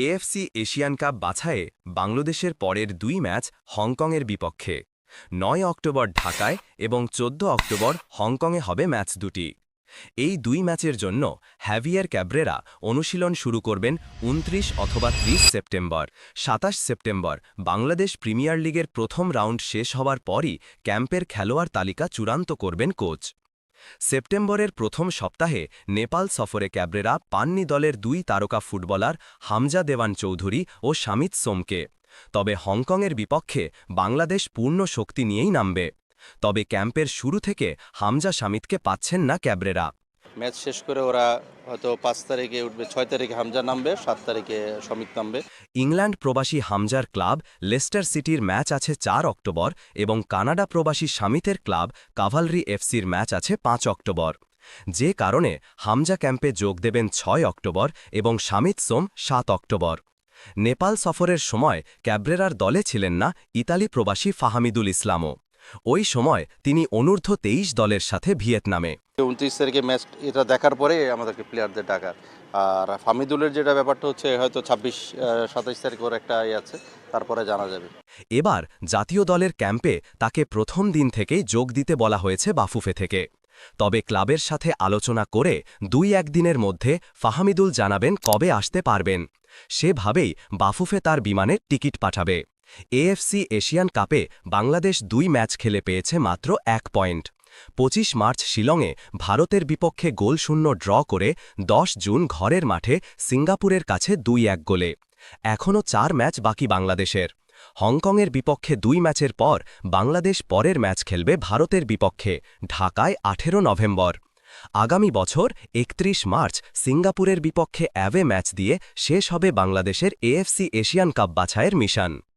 AFC Asian cup বাছাইয়ে বাংলাদেশের পরের দুই ম্যাচ হংকংয়ের বিপক্ষে ৯ অক্টোবর ঢাকায় এবং ১৪ অক্টোবর হংকংয়ে হবে ম্যাচ দুটি। এই দুই ম্যাচের জন্য হ্যাভিয়ার ক্যাব্রেরা অনুশীলন শুরু করবেন ২৯ অথবা ৩০ সেপ্টেম্বর। ২৭ সেপ্টেম্বর বাংলাদেশ প্রিমিয়ার লিগের প্রথম রাউন্ড শেষ হওয়ার পরই ক্যাম্পের খেলোয়াড় তালিকা চূড়ান্ত করবেন কোচ। সেপ্টেম্বরের প্রথম সপ্তাহে নেপাল সফরে ক্যাব্রেরা পাননি দলের দুই তারকা ফুটবলার হামজা দেওয়ান চৌধুরী ও শামিত সোমকে। তবে হংকংয়ের বিপক্ষে বাংলাদেশ পূর্ণ শক্তি নিয়েই নামবে। তবে ক্যাম্পের শুরু থেকে হামজা শামিতকে পাচ্ছেন না ক্যাব্রেরা। ম্যাচ শেষ করে ওরা হয়তো ৫ তারিখে উঠবে, ৬ তারিখে হামজা নামবে, ৭ তারিখে সমিত নামবে। ইংল্যান্ড প্রবাসী হামজার ক্লাব লেস্টার সিটির ম্যাচ আছে ৪ অক্টোবর এবং কানাডা প্রবাসী শামিতের ক্লাব কাভালরি এফসির ম্যাচ আছে ৫ অক্টোবর। যে কারণে হামজা ক্যাম্পে যোগ দেবেন ৬ অক্টোবর এবং শামিত সোম ৭ অক্টোবর। নেপাল সফরের সময় ক্যাব্রেরার দলে ছিলেন না ইতালি প্রবাসী ফাহামিদুল ইসলামও। ওই সময় তিনি অনূর্ধ্ব ২৩ দলের সাথে ভিয়েতনামে। ২৯ তারিখে ম্যাচ এটা দেখার পরে আমাদেরকে প্লেয়ারদের ডাকার। আর ফামিদুলের যেটা ব্যাপারটা হচ্ছে হয়তো ২৬-২৭ তারিখ ওর একটা আছে, তারপরে জানা যাবে। এবার জাতীয় দলের ক্যাম্পে তাকে প্রথম দিন থেকেই যোগ দিতে বলা হয়েছে বাফুফে থেকে। তবে ক্লাবের সাথে আলোচনা করে ২-১ দিনের মধ্যে ফাহামিদুল জানাবেন কবে আসতে পারবেন। সেভাবেই বাফুফে তার বিমানের টিকিট পাঠাবে। এএফসি এশিয়ান কাপে বাংলাদেশ ২ ম্যাচ খেলে পেয়েছে মাত্র ১ পয়েন্ট। ২৫ মার্চ শিলংয়ে ভারতের বিপক্ষে গোলশূন্য ড্র করে ১০ জুন ঘরের মাঠে সিঙ্গাপুরের কাছে ২-১ গোলে। এখনও ৪ ম্যাচ বাকি বাংলাদেশের। হংকংয়ের বিপক্ষে ২ ম্যাচের পর বাংলাদেশ পরের ম্যাচ খেলবে ভারতের বিপক্ষে ঢাকায় ১৮ নভেম্বর। আগামী বছর ৩১ মার্চ সিঙ্গাপুরের বিপক্ষে অ্যাওয়ে ম্যাচ দিয়ে শেষ হবে বাংলাদেশের এএফসি এশিয়ান কাপ বাছাইয়ের মিশন।